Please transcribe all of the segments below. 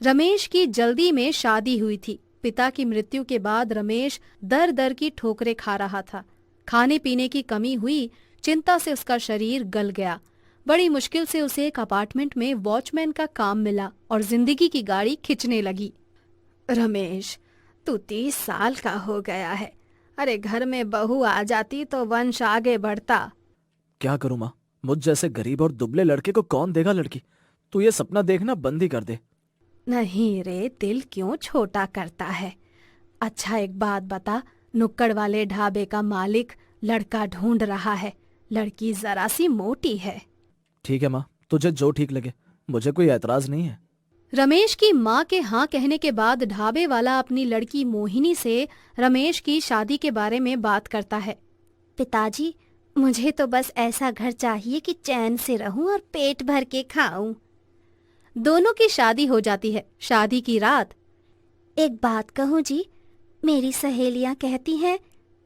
रमेश की जल्दी में शादी हुई थी। पिता की मृत्यु के बाद रमेश दर दर की ठोकरें खा रहा था। खाने पीने की कमी हुई, चिंता से उसका शरीर गल गया। बड़ी मुश्किल से उसे एक अपार्टमेंट में वॉचमैन का काम मिला और जिंदगी की गाड़ी खिंचने लगी। रमेश, तू 30 साल का हो गया है। अरे घर में बहू आ जाती तो वंश आगे बढ़ता। क्या करूं माँ, मुझ जैसे गरीब और दुबले लड़के को कौन देगा लड़की। तू ये सपना देखना बंद ही कर दे। नहीं रे, दिल क्यों छोटा करता है। अच्छा एक बात बता, नुक्कड़ वाले ढाबे का मालिक लड़का ढूंढ रहा है। लड़की जरा सी मोटी है। ठीक है माँ, तुझे जो ठीक लगे, मुझे कोई एतराज नहीं है। रमेश की माँ के हाँ कहने के बाद ढाबे वाला अपनी लड़की मोहिनी से रमेश की शादी के बारे में बात करता है। पिताजी, मुझे तो बस ऐसा घर चाहिए कि चैन से रहूं और पेट भर के खाऊं। दोनों की शादी हो जाती है। शादी की रात, एक बात कहूं जी, मेरी सहेलियां कहती हैं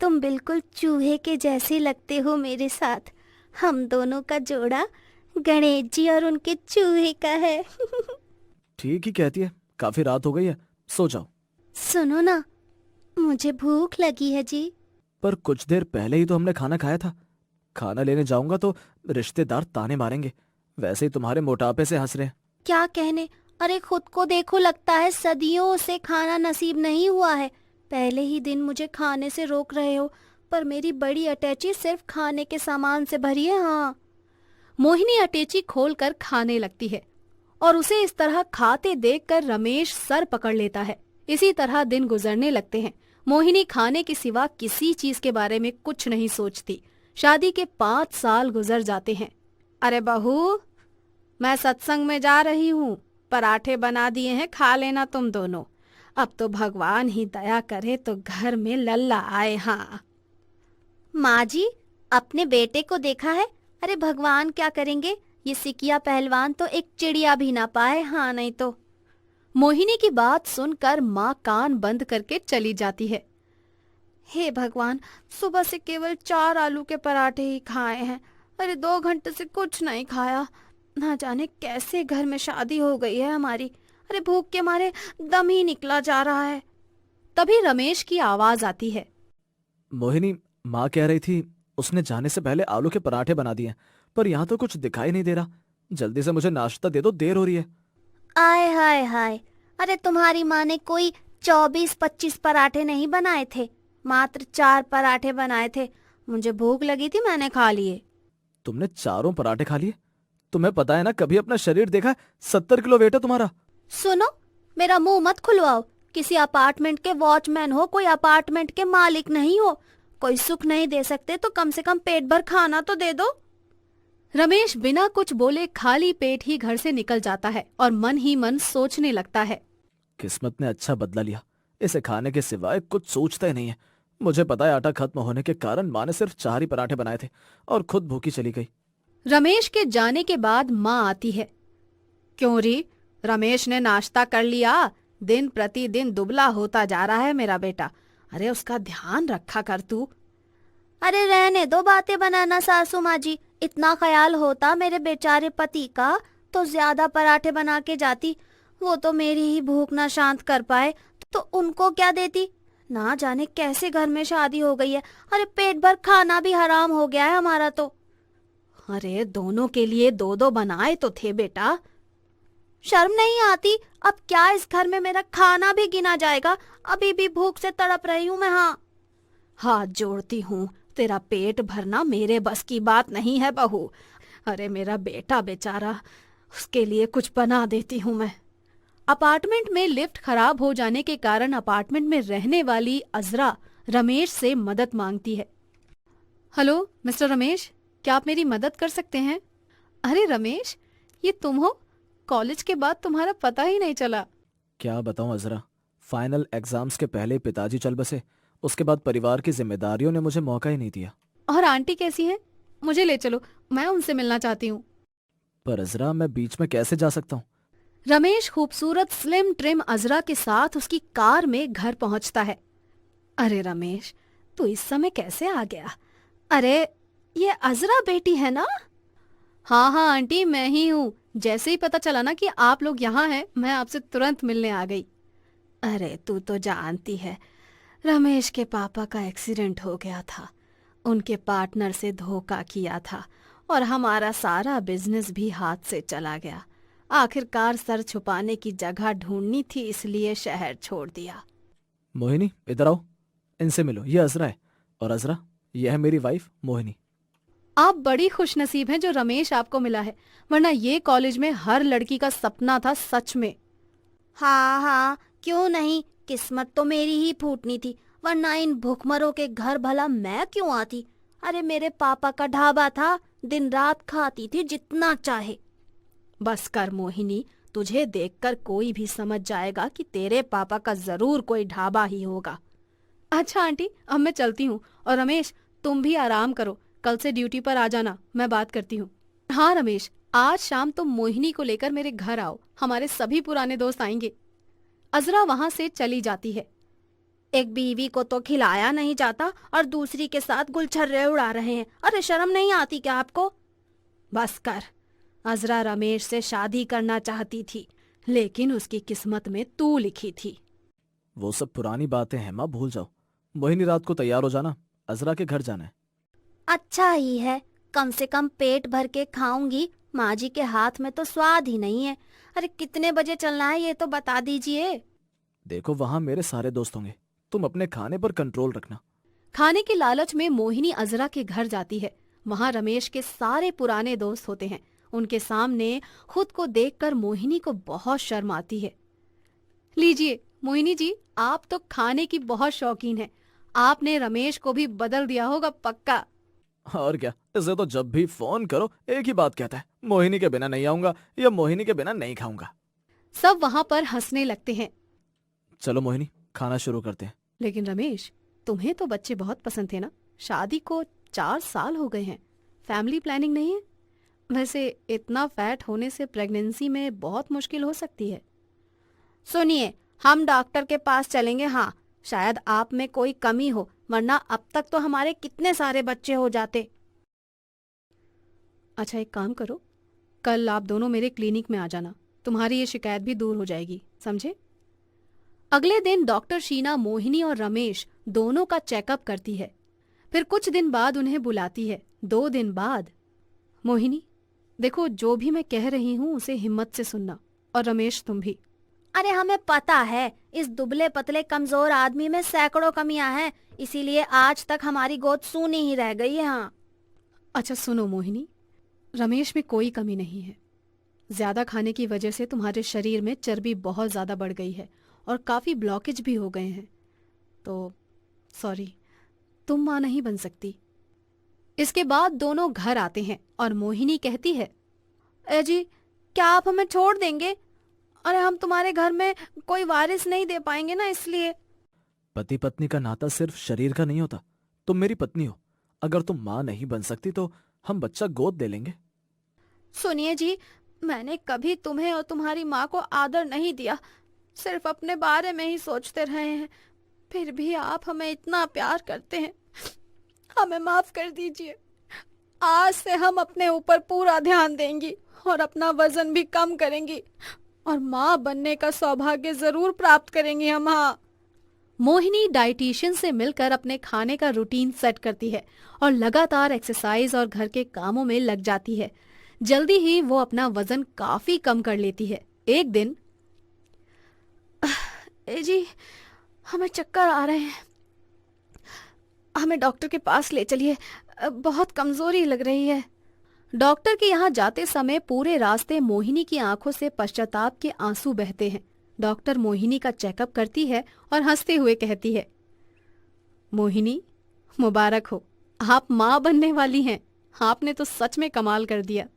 तुम बिल्कुल चूहे के जैसे लगते हो मेरे साथ। हम दोनों का जोड़ा गणेश जी और उनके चूहे का है। ठीक ही कहती है, काफी रात हो गई है, सो जाओ। सुनो ना, मुझे भूख लगी है जी। पर कुछ देर पहले ही तो हमने खाना खाया था। खाना लेने जाऊंगा तो रिश्तेदार ताने मारेंगे। वैसे ही तुम्हारे मोटापे से हंस रहे हैं। क्या कहने, अरे खुद को देखो, लगता है सदियों से खाना नसीब नहीं हुआ है। पहले ही दिन मुझे खाने से रोक रहे हो, पर मेरी बड़ी अटैची सिर्फ खाने के सामान से भरी है। हाँ, मोहिनी अटैची खोलकर खाने लगती है और उसे इस तरह खाते देखकर रमेश सर पकड़ लेता है। इसी तरह दिन गुजरने लगते हैं। मोहिनी खाने के सिवा किसी चीज के बारे में कुछ नहीं सोचती। शादी के 5 साल गुजर जाते हैं। अरे बहू, मैं सत्संग में जा रही हूँ, पराठे बना दिए हैं, खा लेना तुम दोनों। अब तो भगवान ही दया करे तो घर में लल्ला आए। हाँ माँ जी, अपने बेटे को देखा है? अरे भगवान क्या करेंगे, ये सिकिया पहलवान तो एक चिड़िया भी ना पाए। हाँ नहीं तो। मोहिनी की बात सुनकर माँ कान बंद करके चली जाती है। हे भगवान, सुबह से केवल 4 आलू के पराठे ही खाए हैं। अरे 2 घंटे से कुछ नहीं खाया। ना जाने कैसे घर में शादी हो गई है हमारी। अरे भूख के मारे दम ही निकला जा रहा है। तभी रमेश की आवाज आती है। मोहिनी, माँ कह रही थी उसने जाने से पहले आलू के पराठे बना दिए हैं, पर यहाँ तो कुछ दिखाई नहीं दे रहा। जल्दी से मुझे नाश्ता दे दो, देर हो रही है। आय हाय हाय, अरे तुम्हारी माँ ने कोई 24-25 पराठे नहीं बनाए थे, मात्र 4 पराठे बनाए थे। मुझे भूख लगी थी, मैंने खा लिए। तुमने 4 पराठे खा लिए? तुम्हें पता है ना, कभी अपना शरीर देखा है? 70 किलो वेट है तुम्हारा। सुनो, मेरा मुंह मत खुलवाओ। किसी अपार्टमेंट के वॉचमैन हो, कोई अपार्टमेंट के मालिक नहीं हो। कोई सुख नहीं दे सकते तो कम से कम पेट भर खाना तो दे दो। रमेश बिना कुछ बोले खाली पेट ही घर से निकल जाता है और मन ही मन सोचने लगता है। किस्मत ने अच्छा बदला लिया, इसे खाने के सिवाय कुछ सोचता ही नहीं है। मुझे पता है आटा खत्म होने के कारण माँ ने सिर्फ 4 ही पराठे बनाए थे और खुद भूखी चली गई। रमेश के जाने के बाद माँ आती है। क्यों री, रमेश ने नाश्ता कर लिया? दिन प्रतिदिन दुबला होता जा रहा है मेरा बेटा। अरे उसका ध्यान रखा कर तू। अरे रहने दो बातें बनाना सासू माँ जी। इतना ख्याल होता मेरे बेचारे पति का तो ज्यादा पराठे बना के जाती। वो तो मेरी ही भूख ना शांत कर पाए तो उनको क्या देती। ना जाने कैसे घर में शादी हो गई है। अरे पेट भर खाना भी हराम हो गया है हमारा तो। अरे दोनों के लिए 2-2 बनाए तो थे बेटा। शर्म नहीं आती? अब क्या इस घर में मेरा खाना भी गिना जाएगा? अभी भी भूख से तड़प रही हूँ मैं। हाँ, हाथ जोड़ती हूँ, तेरा पेट भरना मेरे बस की बात नहीं है बहू। अरे मेरा बेटा बेचारा, उसके लिए कुछ बना देती हूँ मैं। अपार्टमेंट में लिफ्ट खराब हो जाने के कारण अपार्टमेंट में रहने वाली अजरा रमेश से मदद मांगती है। हेलो मिस्टर रमेश, क्या आप मेरी मदद कर सकते हैं? अरे रमेश, ये तुम हो? कॉलेज के बाद तुम्हारा पता ही नहीं चला। क्या बताऊं अजरा, फाइनल एग्जाम्स के पहले पिताजी चल बसे। उसके बाद परिवार की जिम्मेदारियों ने मुझे मौका ही नहीं दिया। और आंटी कैसी हैं? मुझे ले चलो, मैं उनसे मिलना चाहती हूँ। पर अजरा, मैं बीच में कैसे जा सकता हूँ? रमेश खूबसूरत स्लिम ट्रिम अजरा के साथ उसकी कार में घर पहुंचता है। अरे रमेश, तू इस समय कैसे आ गया? अरे ये अजरा बेटी है ना? हाँ हाँ आंटी, मैं ही हूँ। जैसे ही पता चला ना कि आप लोग यहाँ हैं, मैं आपसे तुरंत मिलने आ गई। अरे तू तो जानती है, रमेश के पापा का एक्सीडेंट हो गया था। उनके पार्टनर से धोखा किया था और हमारा सारा बिजनेस भी हाथ से चला गया। आखिरकार सर छुपाने की जगह ढूंढनी थी, इसलिए शहर छोड़ दिया। मोहिनी इधर आओ, इनसे मिलो। ये अजरा है, और अजरा यह है मेरी वाइफ मोहिनी। आप बड़ी खुशनसीब हैं जो रमेश आपको मिला है, वरना ये कॉलेज में हर लड़की का सपना था सच में। हाँ हाँ, क्यों नहीं, किस्मत तो मेरी ही फूटनी थी, वरना इन भूखमरों के घर भला मैं क्यों आती। अरे मेरे पापा का ढाबा था, दिन रात खाती थी जितना चाहे। बस कर मोहिनी, तुझे देखकर कोई भी समझ जाएगा कि तेरे पापा का जरूर कोई ढाबा ही होगा। अच्छा आंटी, अब मैं चलती हूँ, और रमेश तुम भी आराम करो, कल से ड्यूटी पर आ जाना, मैं बात करती हूँ। हाँ रमेश, आज शाम तुम मोहिनी को लेकर मेरे घर आओ, हमारे सभी पुराने दोस्त आएंगे। अजरा वहां से चली जाती है। एक बीवी को तो खिलाया नहीं जाता और दूसरी के साथ गुलछर्रे उड़ा रहे हैं। अरे शर्म नहीं आती क्या आपको? बस कर, अजरा रमेश से शादी करना चाहती थी, लेकिन उसकी किस्मत में तू लिखी थी। वो सब पुरानी बातें हैं माँ, भूल जाओ। मोहिनी रात को तैयार हो जाना, अजरा के घर जाना है। अच्छा ही है, कम से कम पेट भर के खाऊंगी। माँ जी के हाथ में तो स्वाद ही नहीं है। अरे कितने बजे चलना है ये तो बता दीजिए। देखो वहां मेरे सारे दोस्त होंगे, तुम अपने खाने पर कंट्रोल रखना। खाने के लालच में मोहिनी अजरा के घर जाती है। वहां रमेश के सारे पुराने दोस्त होते हैं। उनके सामने खुद को देखकर मोहिनी को बहुत शर्म आती है। लीजिए मोहिनी जी, आप तो खाने की बहुत शौकीन हैं। आपने रमेश को भी बदल दिया होगा पक्का। और क्या, इसे तो जब भी फोन करो एक ही बात कहता है, मोहिनी के बिना नहीं आऊंगा या मोहिनी के बिना नहीं खाऊंगा। सब वहां पर हंसने लगते हैं। चलो मोहिनी, खाना शुरू करते हैं। लेकिन रमेश, तुम्हें तो बच्चे बहुत पसंद थे ना? शादी को 4 साल हो गए हैं, फैमिली प्लानिंग नहीं है? वैसे इतना फैट होने से प्रेगनेंसी में बहुत मुश्किल हो सकती है। सुनिए, हम डॉक्टर के पास चलेंगे। हाँ, शायद आप में कोई कमी हो, वरना अब तक तो हमारे कितने सारे बच्चे हो जाते। अच्छा एक काम करो, कल आप दोनों मेरे क्लिनिक में आ जाना, तुम्हारी ये शिकायत भी दूर हो जाएगी, समझे? अगले दिन डॉक्टर शीना मोहिनी और रमेश दोनों का चेकअप करती है। फिर कुछ दिन बाद उन्हें बुलाती है। 2 दिन बाद, मोहिनी देखो, जो भी मैं कह रही हूँ उसे हिम्मत से सुनना, और रमेश तुम भी। अरे हमें पता है, इस दुबले पतले कमजोर आदमी में सैकड़ों कमियां हैं, इसीलिए आज तक हमारी गोद सूनी ही रह गई है। हाँ। अच्छा सुनो मोहिनी, रमेश में कोई कमी नहीं है। ज्यादा खाने की वजह से तुम्हारे शरीर में चर्बी बहुत ज्यादा बढ़ गई है और काफी ब्लॉकेज भी हो गए हैं, तो सॉरी, तुम मां नहीं बन सकती। इसके बाद दोनों घर आते हैं और मोहिनी कहती है, ए जी, क्या आप हमें छोड़ देंगे? अरे हम तुम्हारे घर में कोई वारिस नहीं दे पाएंगे ना, इसलिए। पति पत्नी का नाता सिर्फ शरीर का नहीं होता। तुम मेरी पत्नी हो, अगर तुम माँ नहीं बन सकती तो हम बच्चा गोद दे लेंगे। सुनिए जी, मैंने कभी तुम्हें और तुम्हारी माँ को आदर नहीं दिया, सिर्फ अपने बारे में ही सोचते रहे हैं। फिर भी आप हमें इतना प्यार करते हैं, हमें माफ कर दीजिए। आज से हम अपने ऊपर पूरा ध्यान देंगी और अपना वजन भी कम करेंगी और माँ बनने का सौभाग्य जरूर प्राप्त करेंगी हम। हाँ। मोहिनी डाइटिशियन से मिलकर अपने खाने का रूटीन सेट करती है और लगातार एक्सरसाइज और घर के कामों में लग जाती है। जल्दी ही वो अपना वजन काफी कम कर लेती है। एक दिन, ए जी, हमें चक्कर आ रहे हैं, हमें डॉक्टर के पास ले चलिए, बहुत कमजोरी लग रही है। डॉक्टर के यहाँ जाते समय पूरे रास्ते मोहिनी की आंखों से पश्चाताप के आंसू बहते हैं। डॉक्टर मोहिनी का चेकअप करती है और हंसते हुए कहती है, मोहिनी मुबारक हो, आप माँ बनने वाली हैं। आपने तो सच में कमाल कर दिया।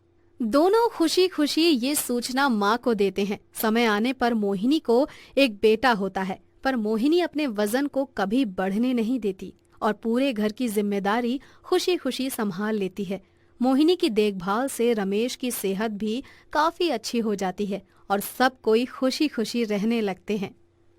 दोनों खुशी खुशी ये सूचना माँ को देते हैं। समय आने पर मोहिनी को एक बेटा होता है, पर मोहिनी अपने वजन को कभी बढ़ने नहीं देती और पूरे घर की जिम्मेदारी खुशी खुशी संभाल लेती है। मोहिनी की देखभाल से रमेश की सेहत भी काफी अच्छी हो जाती है और सब कोई खुशी खुशी रहने लगते हैं।